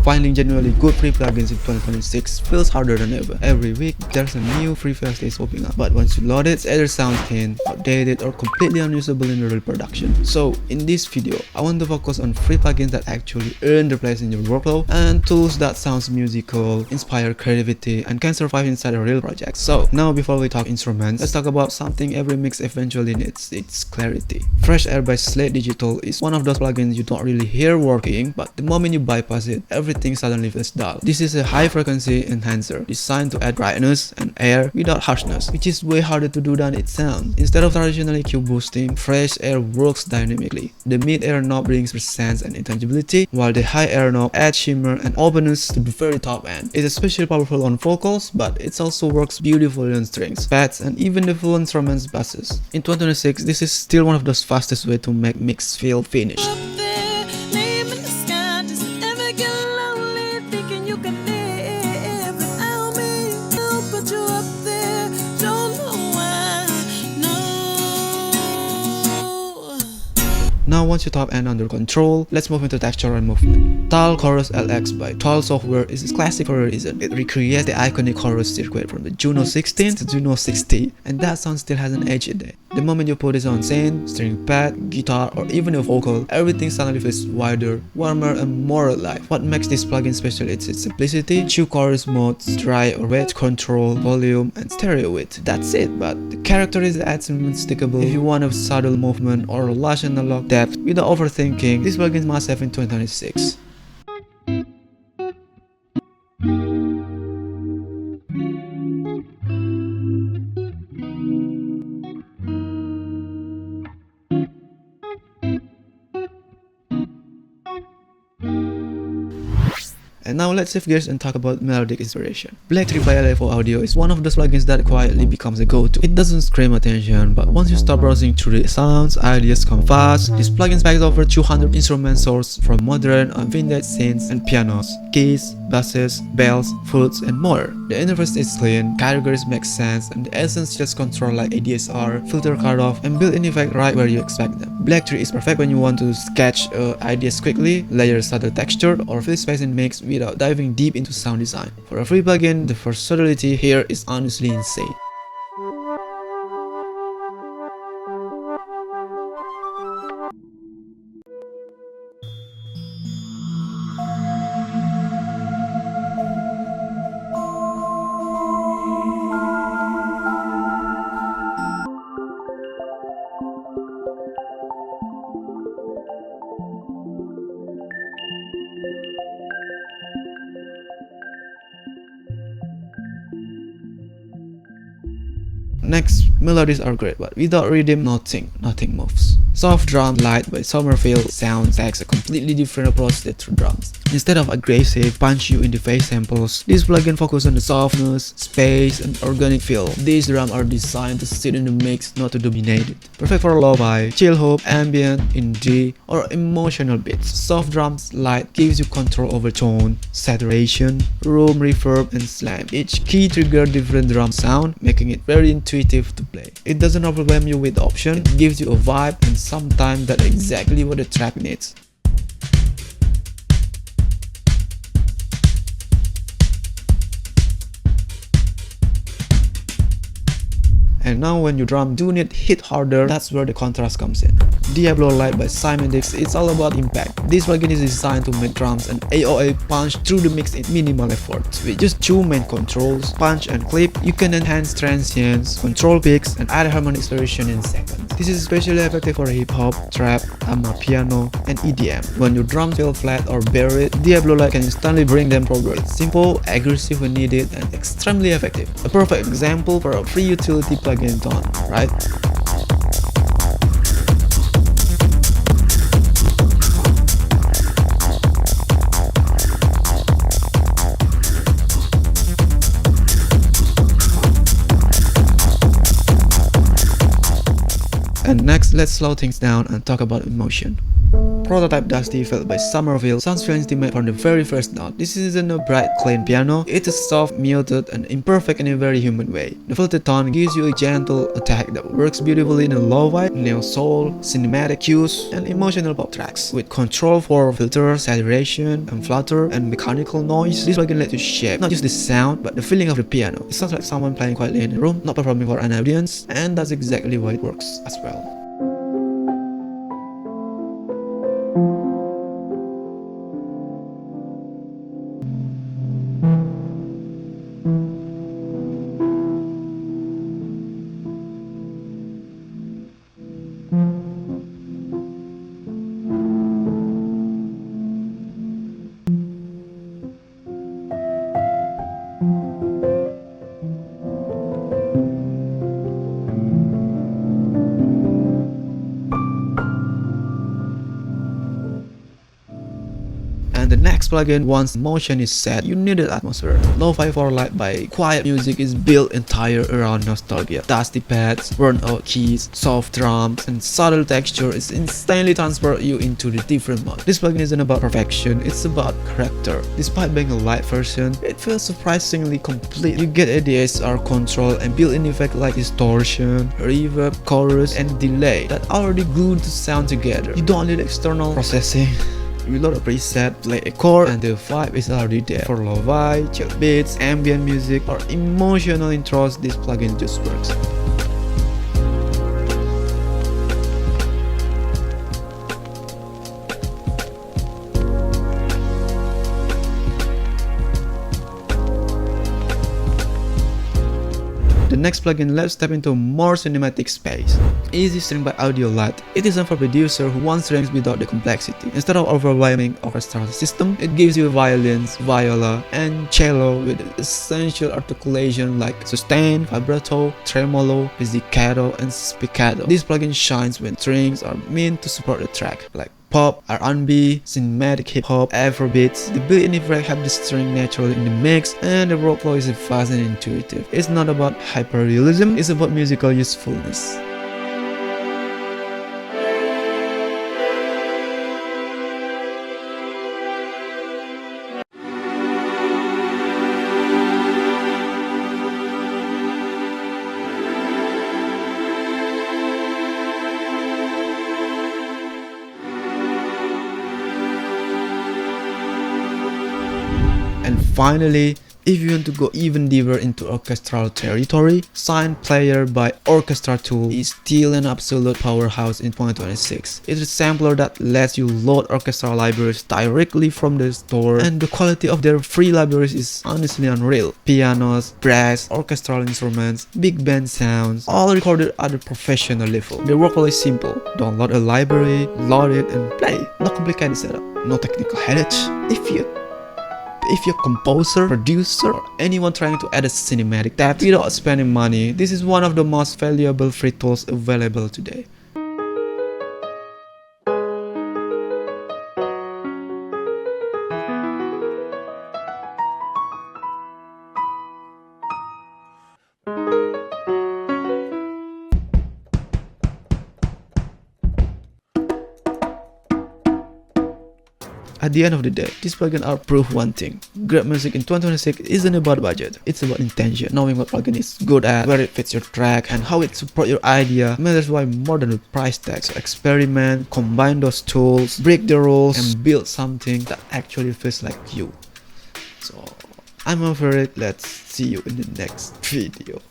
Finding genuinely good free plugins in 2026 feels harder than ever. Every week, there's a new free VST popping up, but once you load it, it's either sounds thin, outdated, or completely unusable in real production. So, in this video, I want to focus on free plugins that actually earn their place in your workflow, and tools that sounds musical, inspire creativity, and can survive inside a real project. So, now before we talk instruments, let's talk about something every mix eventually needs. It's clarity. Fresh Air by Slate Digital is one of those plugins you don't really hear working, but the moment you bypass it, everything suddenly feels dull. This is a high-frequency enhancer designed to add brightness and air without harshness, which is way harder to do than it sounds. Instead of traditional EQ boosting, Fresh Air works dynamically. The mid-air knob brings presence and intangibility, while the high-air knob adds shimmer and openness to the very top end. It's especially powerful on vocals, but it also works beautifully on strings, pads, and even the full instruments basses. In 2026, this is still one of the fastest ways to make mix feel finished. Now once you top end under control, let's move into texture and movement. Tal Chorus LX by Tal Software is classic for a reason. It recreates the iconic chorus circuit from the Juno 16 to Juno 60, and that sound still has an edge in it. The moment you put it on synth, string pad, guitar, or even a vocal, everything suddenly feels wider, warmer, and more alive. What makes this plugin special is its simplicity: 2 chorus modes, dry or wet control, volume, and stereo width. That's it, but the character is unmistakable. If you want a subtle movement or lush analog depth without overthinking, this plugin must have in 2026. And now let's shift gears and talk about melodic inspiration. Black Tree by LFO Audio is one of those plugins that quietly becomes a go-to. It doesn't scream attention, but once you start browsing through the sounds, ideas come fast. This plugin packs over 200 instrument sources from modern and vintage synths and pianos, keys, basses, bells, flutes, and more. The interface is clean, categories make sense, and the essentials control like ADSR, filter cutoff, and built-in effect right where you expect them. Black Tree is perfect when you want to sketch ideas quickly, layer subtle texture, or fill space in mix without diving deep into sound design. For a free plugin, the versatility here is honestly insane. Next, melodies are great, but without rhythm, nothing moves. Soft Drum Light by Somerville Sound takes a completely different approach to drums. Instead of aggressive, punch-you-in-the-face samples, this plugin focuses on the softness, space, and organic feel. These drums are designed to sit in the mix, not to dominate it. Perfect for lo-fi, chill hop, ambient, indie, or emotional beats. Soft Drums Light gives you control over tone, saturation, room, reverb, and slam. Each key triggers different drum sound, making it very intuitive to play. It doesn't overwhelm you with options, it gives you a vibe, and sometimes that's exactly what the track needs. And now when your drum do need hit harder, that's where the contrast comes in. Diablo Light by Cymatics, it's all about impact. This plugin is designed to make drums and AOA punch through the mix in minimal effort. With just 2 main controls, punch and clip, you can enhance transients, control picks, and add harmonic acceleration in seconds. This is especially effective for hip-hop, trap, piano, and EDM. When your drums feel flat or buried, Diablo Light can instantly bring them forward. It's simple, aggressive when needed, and extremely effective. A perfect example for a free utility plugin tone, right? And next, let's slow things down and talk about emotion. prototype Dusty felt by Somerville sounds feel intimate from the very first note. This isn't a bright, clean piano, it's a soft, muted, and imperfect in a very human way. The filtered tone gives you a gentle attack that works beautifully in a lo-fi, neo-soul, cinematic cues, and emotional pop tracks. With control for filter, saturation, and flutter, and mechanical noise, this plugin lets you shape not just the sound, but the feeling of the piano. It sounds like someone playing quietly in a room, not performing for an audience, and that's exactly why it works as well. And the next plugin, once motion is set, you need an atmosphere. Lo-fi for light by quiet music is built entire around nostalgia. Dusty pads, worn out keys, soft drums, and subtle texture is instantly transport you into the different mode. This plugin isn't about perfection, it's about character. Despite being a light version, it feels surprisingly complete. You get ADSR control and built-in effects like distortion, reverb, chorus, and delay that already glue the sound together. You don't need external processing. You load a preset, play a chord, and the vibe is already there. For lo-fi, chill beats, ambient music, or emotional intros, this plugin just works. The next plugin, let's step into a more cinematic space. Easy String by Audio Light. It is designed for producer who wants strings without the complexity. Instead of overwhelming orchestral system, it gives you violins, viola, and cello with essential articulation like sustain, vibrato, tremolo, pizzicato, and spiccato. This plugin shines when strings are meant to support the track, like pop, R&B, cinematic hip-hop, Afrobeats. The built-in effect have the string naturally in the mix, and the workflow is fast and intuitive. It's not about hyper-realism, it's about musical usefulness. And finally, if you want to go even deeper into orchestral territory, Sign Player by Orchestra Tool is still an absolute powerhouse in 2026. It's a sampler that lets you load orchestral libraries directly from the store, and the quality of their free libraries is honestly unreal. Pianos, brass, orchestral instruments, big band sounds, all recorded at a professional level. The workflow is simple. Download a library, load it, and play. No complicated setup, no technical headache. If you're a composer, producer, or anyone trying to add a cinematic depth without spending money, this is one of the most valuable free tools available today. At the end of the day, these plugins are proof one thing. Great music in 2026 isn't about budget, it's about intention. Knowing what plugin is good at, where it fits your track, and how it supports your idea matters way more than the price tag. So experiment, combine those tools, break the rules, and build something that actually feels like you. So I'm Unpheric, let's see you in the next video.